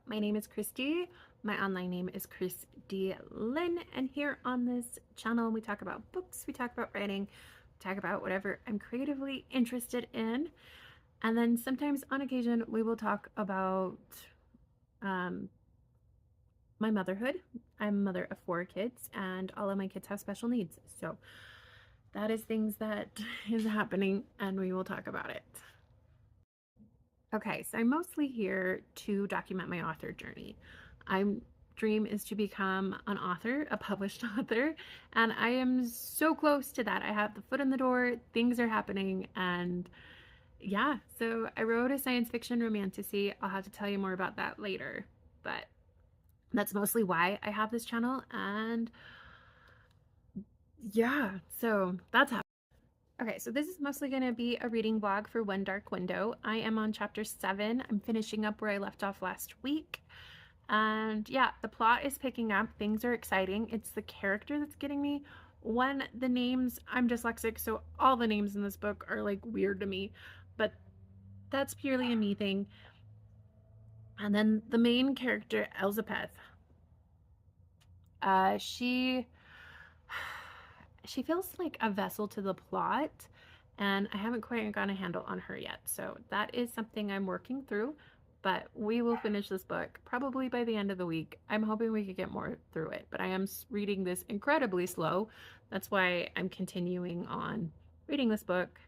my name is Christy. My online name is Christy Lynn, and here on this channel we talk about books, we talk about writing, we talk about whatever I'm creatively interested in, and then sometimes on occasion we will talk about um, my motherhood. I'm a mother of 4 kids, and all of my kids have special needs, so that is things that is happening, and we will talk about it. Okay, so I'm mostly here to document my author journey. I'm dream is to become an author, a published author, and I am so close to that. I have the foot in the door, things are happening, and yeah, so I wrote a science fiction romantasy. I'll have to tell you more about that later, but that's mostly why I have this channel, and yeah, so that's happening. Okay, so this is mostly going to be a reading vlog for One Dark Window. I am on chapter 7. I'm finishing up where I left off last week. And yeah, the plot is picking up. Things are exciting. It's the character that's getting me. One, the names, I'm dyslexic, so all the names in this book are like weird to me, but that's purely a me thing. And then the main character, Elizabeth, she feels like a vessel to the plot, and I haven't quite gotten a handle on her yet. So that is something I'm working through, but we will finish this book probably by the end of the week. I'm hoping we could get more through it, but I am reading this incredibly slow. That's why I'm continuing on reading this book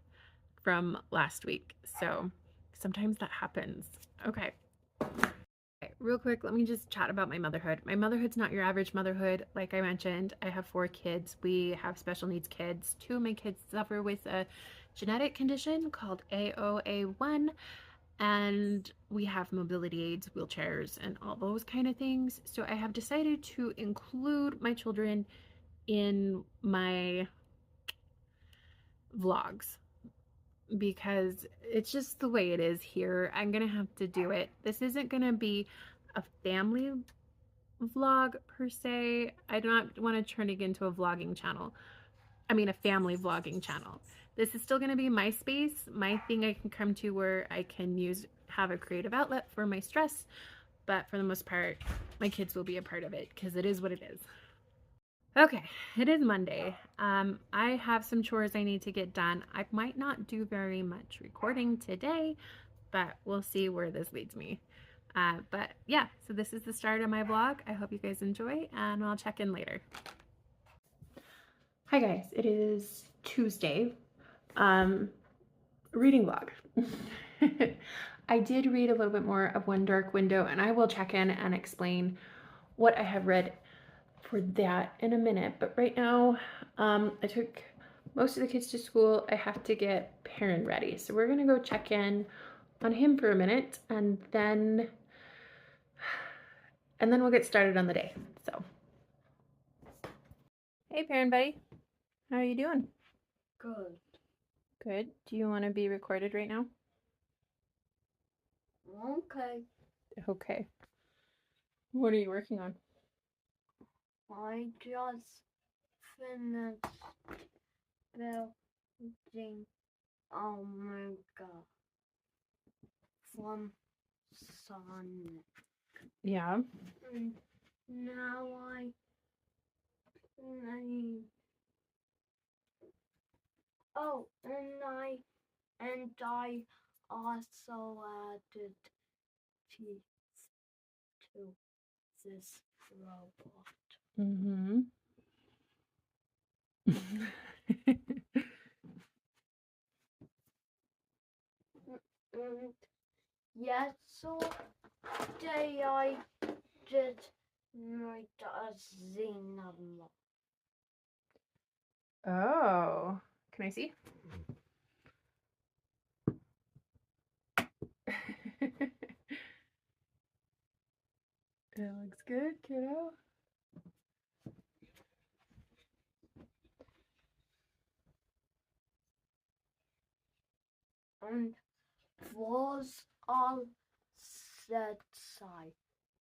from last week. So sometimes that happens. Okay. Okay, real quick, let me just chat about my motherhood. My motherhood's not your average motherhood. Like I mentioned, I have 4 kids. We have special needs kids. 2 of my kids suffer with a genetic condition called AOA1, and we have mobility aids, wheelchairs, and all those kind of things. So I have decided to include my children in my vlogs because it's just the way it is here. I'm gonna have to do it. This isn't gonna be a family vlog per se. I do not want to turn it into a vlogging channel. I mean, a family vlogging channel. This is still going to be my space, my thing I can come to where I can have a creative outlet for my stress. But for the most part, my kids will be a part of it because it is what it is. Okay, it is Monday. I have some chores I need to get done. I might not do very much recording today, but we'll see where this leads me. But yeah, so this is the start of my vlog. I hope you guys enjoy, and I'll check in later. Hi guys, it is Tuesday. Reading vlog. I did read a little bit more of One Dark Window, and I will check in and explain what I have read for that in a minute. But right now, I took most of the kids to school. I have to get Perrin ready. So we're gonna go check in on him for a minute, and then we'll get started on the day. So, hey Perrin buddy, how are you doing? Good. Good. Do you want to be recorded right now? Okay. Okay. What are you working on? I just finished building Omega from Sonic. Yeah. And now I and I also added teeth to this robot. Mm-hmm. And yes, so today I did write a Xenomorph. Oh, can I see? It looks good, kiddo. And was all sets I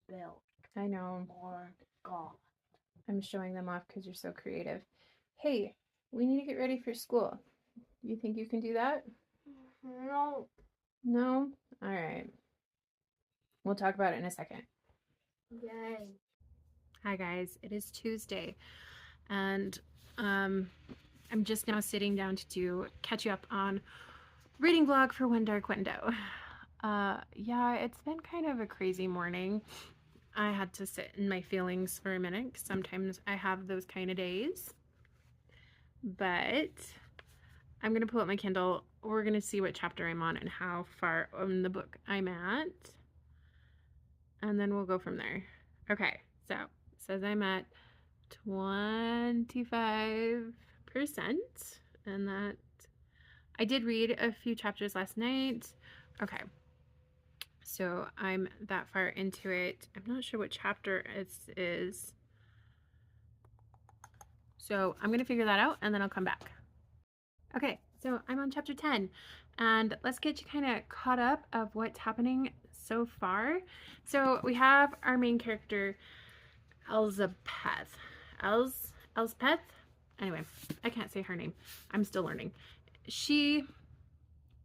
built I know. or got. I'm showing them off because you're so creative. Hey, we need to get ready for school. You think you can do that? No. No? All right. We'll talk about it in a second. Yay. Hi guys, it is Tuesday, and um, I'm just now sitting down to catch you up on reading vlog for One Dark Window. Yeah, it's been kind of a crazy morning. I had to sit in my feelings for a minute. Sometimes I have those kind of days, but I'm gonna pull up my Kindle. We're gonna see what chapter I'm on and how far in the book I'm at, and then we'll go from there. Okay, so it says I'm at 25%, and that I did read a few chapters last night. Okay, so I'm that far into it. I'm not sure what chapter it is, so I'm gonna figure that out and then I'll come back. Okay, so I'm on chapter 10, and let's get you kind of caught up of what's happening so far. So we have our main character, Elspeth. Elspeth? Anyway, I can't say her name. I'm still learning.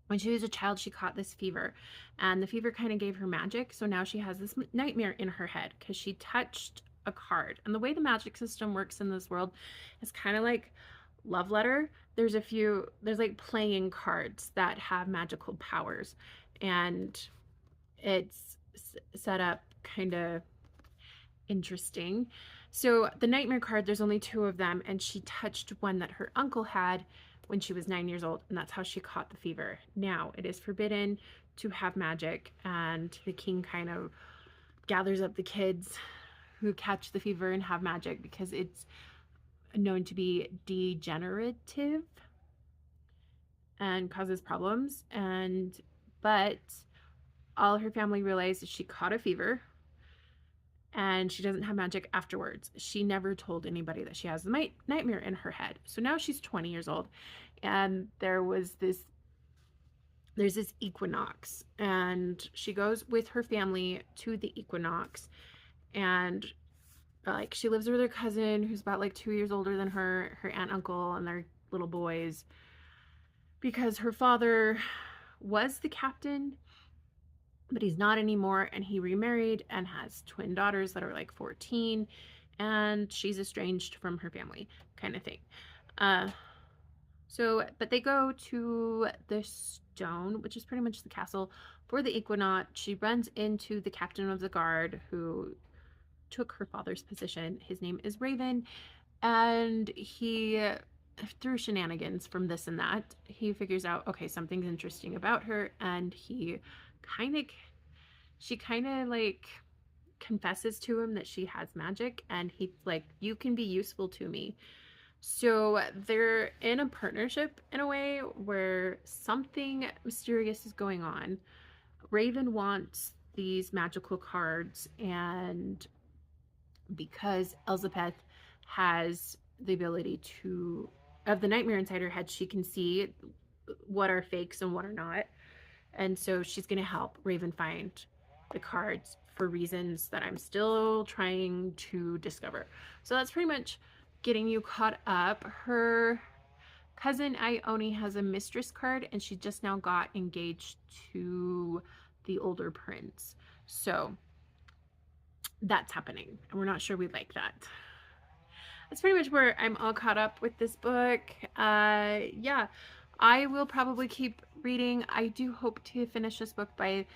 When she was a child, she caught this fever, and the fever kind of gave her magic. So now she has this nightmare in her head because she touched a card. And the way the magic system works in this world is kind of like love letter. There's like playing cards that have magical powers, and it's set up kind of interesting. So the nightmare card, there's only two of them, and she touched one that her uncle had when she was 9 years old, and that's how she caught the fever. Now it is forbidden to have magic, and the king kind of gathers up the kids who catch the fever and have magic because it's known to be degenerative and causes problems. But all her family realizes she caught a fever and she doesn't have magic afterwards. She never told anybody that she has the nightmare in her head. So now she's 20 years old, and there's this equinox, and she goes with her family to the equinox, and like she lives with her cousin who's about like 2 years older than her aunt, uncle, and their little boys, because her father was the captain but he's not anymore, and he remarried and has twin daughters that are like 14, and she's estranged from her family, kind of thing. But they go to the stone, which is pretty much the castle, for the equinox. She runs into the captain of the guard who took her father's position. His name is Raven, and he, through shenanigans from this and that, he figures out, okay, something's interesting about her, and kind of she kind of like confesses to him that she has magic, and he's like, you can be useful to me. So they're in a partnership in a way where something mysterious is going on. Raven wants these magical cards, and because Elspeth has the ability to of the nightmare inside her head, she can see what are fakes and what are not. And so she's going to help Raven find the cards for reasons that I'm still trying to discover. So that's pretty much getting you caught up. Her cousin Ione has a mistress card, and she just now got engaged to the older prince. So that's happening, and we're not sure we like that. That's pretty much where I'm all caught up with this book. Yeah, I will probably keep reading. I do hope to finish this book by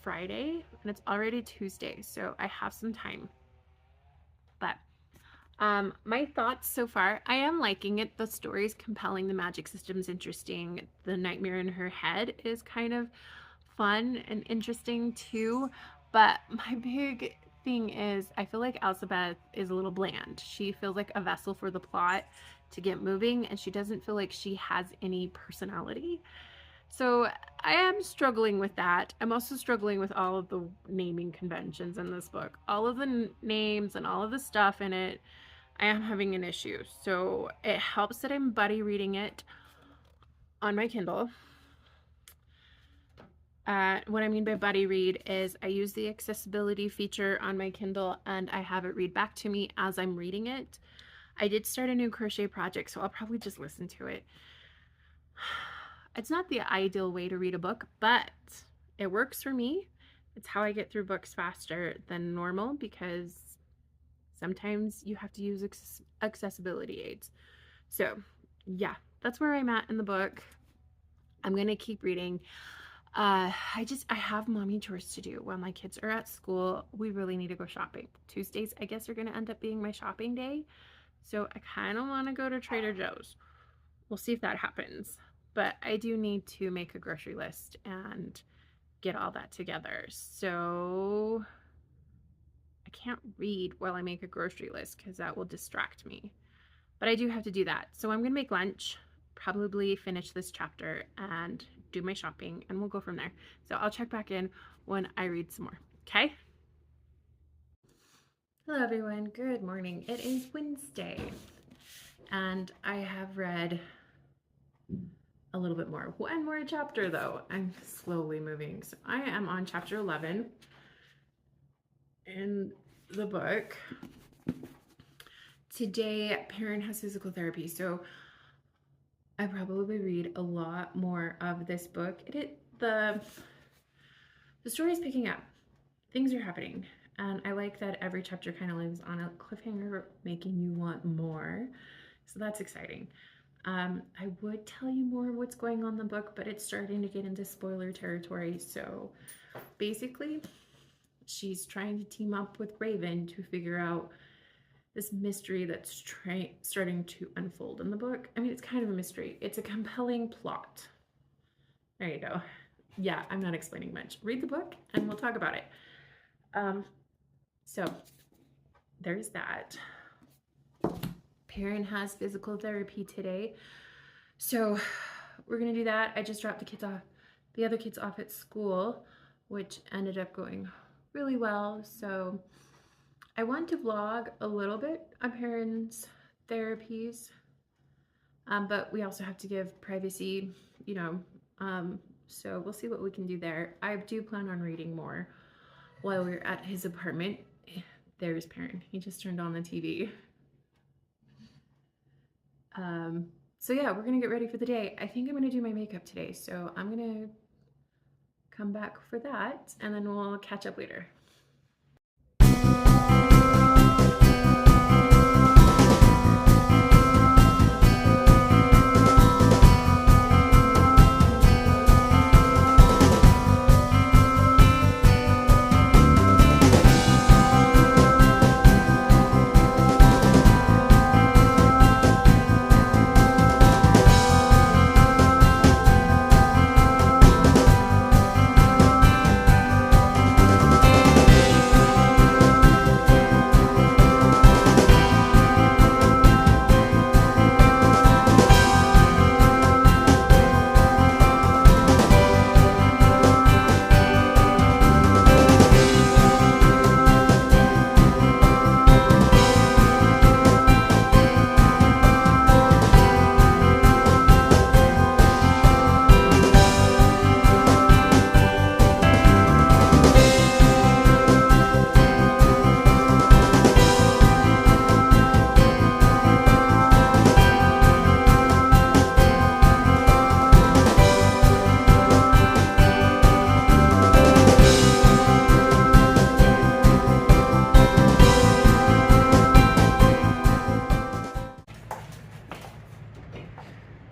Friday, and it's already Tuesday, so I have some time. But my thoughts so far, I am liking it. The story's compelling, the magic system's interesting. The nightmare in her head is kind of fun and interesting too. But my big thing is I feel like Elspeth is a little bland. She feels like a vessel for the plot to get moving, and she doesn't feel like she has any personality. So I am struggling with that. I'm also struggling with all of the naming conventions in this book. All of the names and all of the stuff in it, I am having an issue. So it helps that I'm buddy reading it on my Kindle. What I mean by buddy read is I use the accessibility feature on my Kindle, and I have it read back to me as I'm reading it. I did start a new crochet project, so I'll probably just listen to it. It's not the ideal way to read a book, but it works for me, It's how I get through books faster than normal because sometimes you have to use accessibility aids. So, yeah, that's where I'm at in the book. I'm going to keep reading. I have mommy chores to do while my kids are at school. We really need to go shopping. Tuesdays, I guess, are going to end up being my shopping day. So I kind of want to go to Trader Joe's. We'll see if that happens. But I do need to make a grocery list and get all that together. So I can't read while I make a grocery list because that will distract me. But I do have to do that. So I'm going to make lunch, probably finish this chapter and do my shopping, and we'll go from there. So I'll check back in when I read some more. Okay? Hello, everyone. Good morning. It is Wednesday, and I have read a little bit more. One more chapter, though. I'm slowly moving. So I am on chapter 11 in the book. Today, Perrin has physical therapy, so I probably read a lot more of this book. The story is picking up. Things are happening, and I like that every chapter kind of leaves on a cliffhanger, making you want more. So that's exciting. I would tell you more of what's going on in the book, but it's starting to get into spoiler territory. So basically, she's trying to team up with Raven to figure out this mystery that's starting to unfold in the book. I mean, it's kind of a mystery. It's a compelling plot. There you go. Yeah, I'm not explaining much. Read the book and we'll talk about it. So there's that. Perrin has physical therapy today. So we're gonna do that. I just dropped the other kids off at school, which ended up going really well. So I want to vlog a little bit of Perrin's therapies, but we also have to give privacy, so we'll see what we can do there. I do plan on reading more while we're at his apartment. There's Perrin. He just turned on the TV. So yeah, we're gonna get ready for the day. I think I'm gonna do my makeup today, so I'm gonna come back for that, and then we'll catch up later.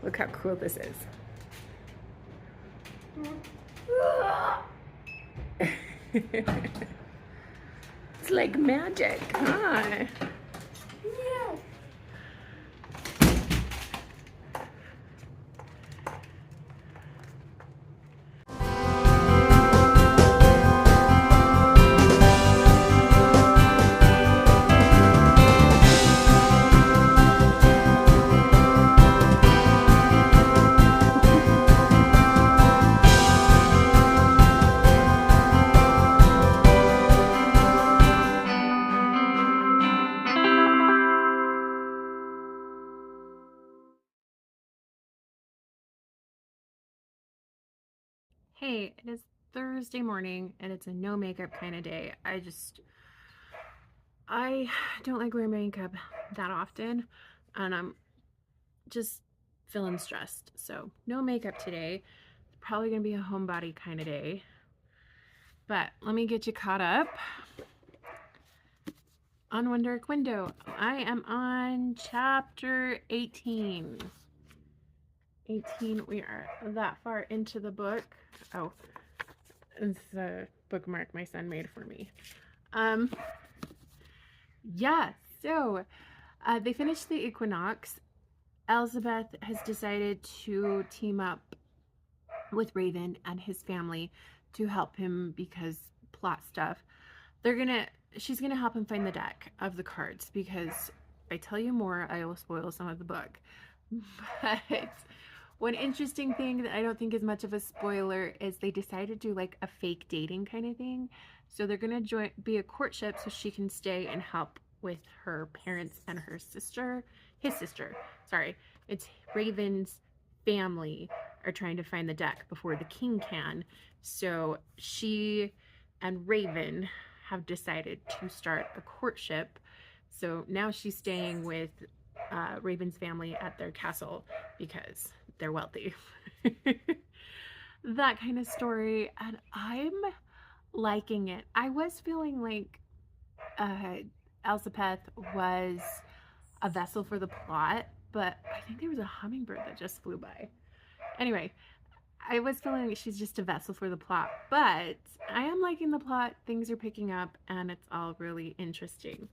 Look how cool this is. It's like magic, huh? Yes. Hey, it is Thursday morning and it's a no makeup kind of day. I don't like wearing makeup that often, and I'm just feeling stressed. So no makeup today. It's probably gonna be a homebody kind of day. But let me get you caught up on One Dark Window. I am on chapter 18. 18, we are that far into the book. Oh, it's a bookmark my son made for me. Yeah, so they finished the equinox. Elizabeth has decided to team up with Raven and his family to help him because plot stuff. She's gonna help him find the deck of the cards because I tell you more, I will spoil some of the book. But one interesting thing that I don't think is much of a spoiler is they decided to do like a fake dating kind of thing. So they're gonna be a courtship so she can stay and help with her parents and her sister, his sister. Sorry, it's Raven's family are trying to find the deck before the king can. So she and Raven have decided to start a courtship. So now she's staying with Raven's family at their castle because they're wealthy. That kind of story. And I'm liking it. I was feeling like Elspeth was a vessel for the plot, but I think there was a hummingbird that just flew by. Anyway, I was feeling like she's just a vessel for the plot, but I am liking the plot. Things are picking up and it's all really interesting.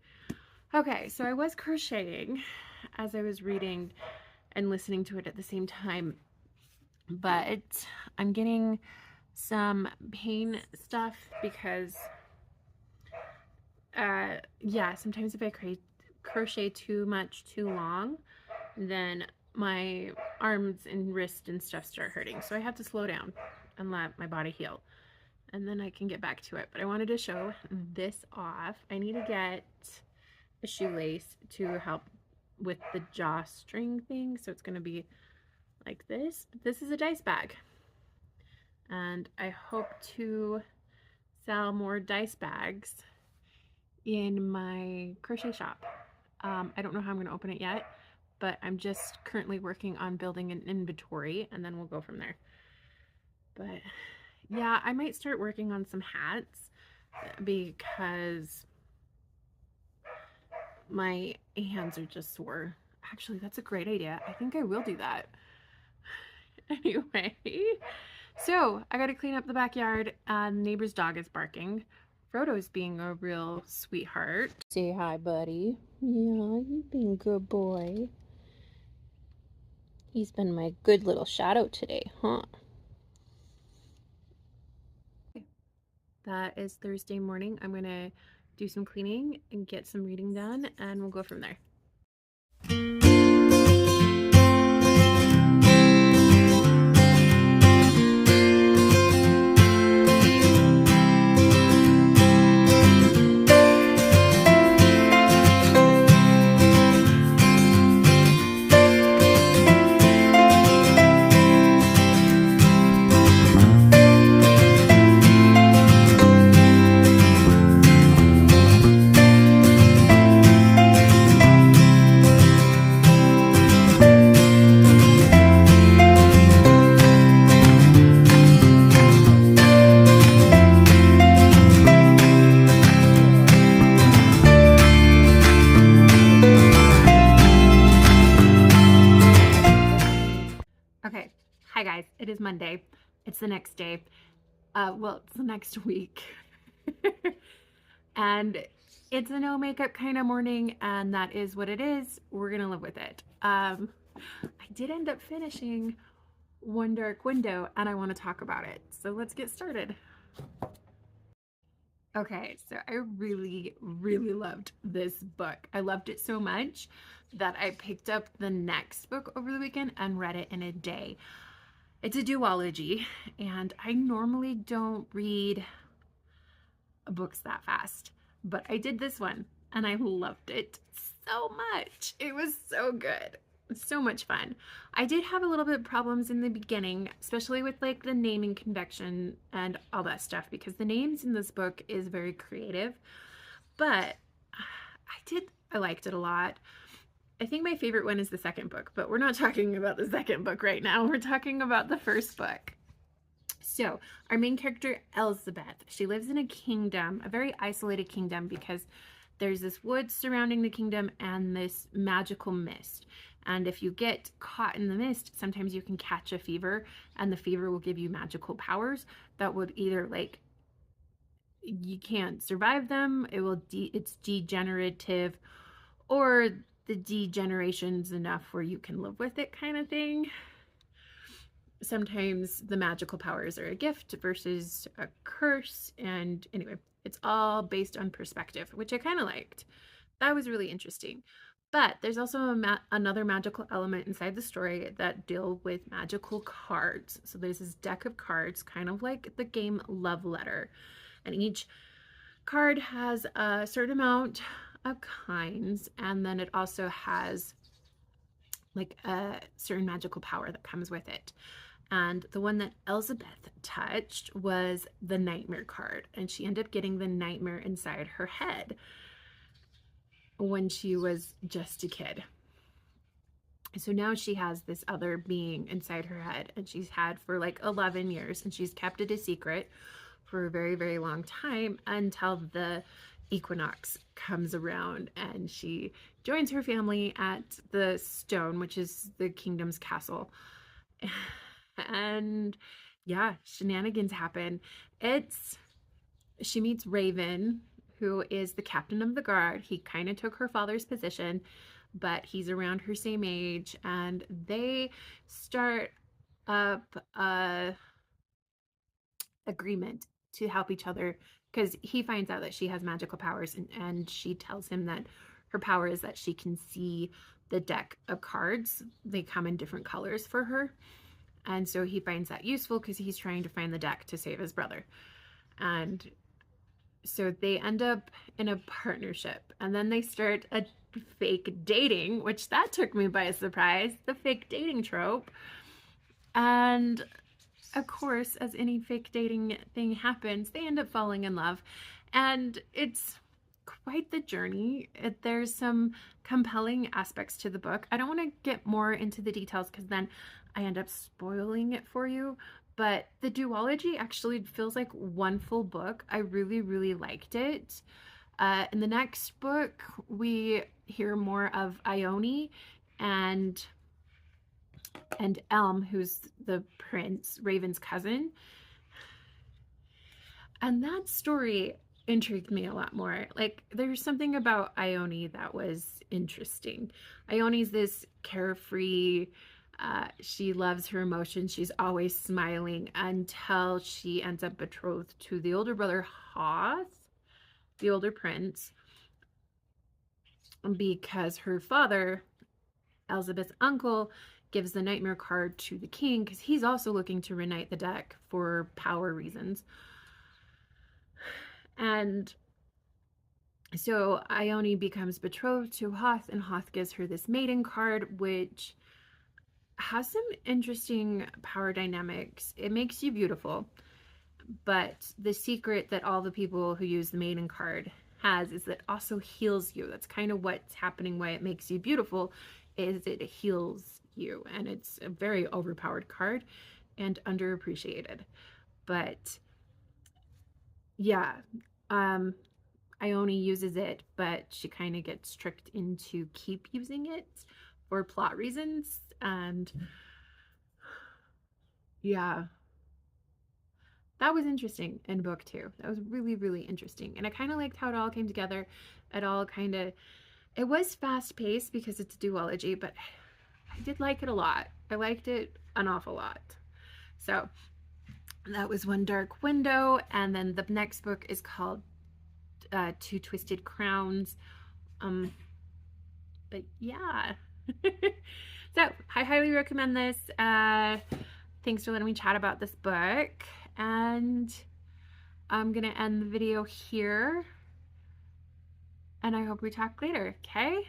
Okay, so I was crocheting as I was reading and listening to it at the same time, but I'm getting some pain stuff because yeah, sometimes if I crochet too much too long, then my arms and wrist and stuff start hurting. So I have to slow down and let my body heal. And then I can get back to it. But I wanted to show this off. I need to get a shoelace to help with the drawstring thing. So it's going to be like this. This is a dice bag. And I hope to sell more dice bags in my crochet shop. I don't know how I'm going to open it yet, but I'm just currently working on building an inventory and then we'll go from there. But yeah, I might start working on some hats because my hands are just sore. Actually, that's a great idea. I think I will do that. Anyway, so I got to clean up the backyard. Neighbor's dog is barking. Frodo's being a real sweetheart. Say hi, buddy. Yeah, you've been a good boy. He's been my good little shadow today, huh? That is Thursday morning. I'm going to do some cleaning and get some reading done, and we'll go from there. Okay, hi guys, it is Monday. It's the next day. Well, it's the next week. And it's a no makeup kind of morning, and that is what it is. We're gonna live with it. I did end up finishing One Dark Window, and I want to talk about it. So let's get started. Okay, so I really, really loved this book. I loved it so much that I picked up the next book over the weekend and read it in a day. It's a duology, and I normally don't read books that fast, but I did this one and I loved it so much. It was so good. So much fun. I did have a little bit of problems in the beginning, especially with like the naming convention and all that stuff, because the names in this book is very creative, but I liked it a lot. I think my favorite one is the second book, but we're not talking about the second book right now. We're talking about the first book. So, our main character, Elizabeth, she lives in a kingdom, a very isolated kingdom, because there's this woods surrounding the kingdom and this magical mist. And if you get caught in the mist, sometimes you can catch a fever, and the fever will give you magical powers that would either like you can't survive them, it's degenerative, or the degeneration's enough where you can live with it kind of thing. Sometimes the magical powers are a gift versus a curse. And anyway, it's all based on perspective, which I kind of liked. That was really interesting. But there's also another magical element inside the story that deal with magical cards. So there's this deck of cards, kind of like the game Love Letter. And each card has a certain amount of kinds. And then it also has like a certain magical power that comes with it. And the one that Elizabeth touched was the nightmare card. And she ended up getting the nightmare inside her head when she was just a kid. So now she has this other being inside her head, and she's had for like 11 years, and she's kept it a secret for a very, very long time until the equinox comes around and she joins her family at the stone, which is the kingdom's castle. And yeah, shenanigans happen. She meets Raven, who is the captain of the guard. He kind of took her father's position, but he's around her same age, and they start up a agreement to help each other because he finds out that she has magical powers, and she tells him that her power is that she can see the deck of cards. They come in different colors for her. And so he finds that useful because he's trying to find the deck to save his brother. And so they end up in a partnership, and then they start a fake dating, which that took me by surprise, the fake dating trope. And of course, as any fake dating thing happens, they end up falling in love. And it's quite the journey. There's some compelling aspects to the book. I don't want to get more into the details because then I end up spoiling it for you. But the duology actually feels like one full book. I really, really liked it. In the next book, we hear more of Ione and Elm, who's the prince, Raven's cousin. And that story intrigued me a lot more. Like, there's something about Ione that was interesting. Ione's this carefree, she loves her emotions. She's always smiling until she ends up betrothed to the older brother, Hoth, the older prince, because her father, Elizabeth's uncle, gives the nightmare card to the king because he's also looking to reunite the deck for power reasons. And so Ione becomes betrothed to Hoth, and Hoth gives her this maiden card, which has some interesting power dynamics. It makes you beautiful, but the secret that all the people who use the maiden card has is that it also heals you. That's kind of what's happening, why it makes you beautiful, is it heals you. And it's a very overpowered card and underappreciated. But yeah, Ione uses it, but she kind of gets tricked into keep using it for plot reasons. And yeah, that was interesting in book two. That was really, really interesting. And I kind of liked how it all came together. It was fast paced because it's a duology, but I did like it a lot. I liked it an awful lot. So that was One Dark Window. And then the next book is called Two Twisted Crowns. But yeah. So I highly recommend this. Thanks for letting me chat about this book. And I'm going to end the video here. And I hope we talk later, okay?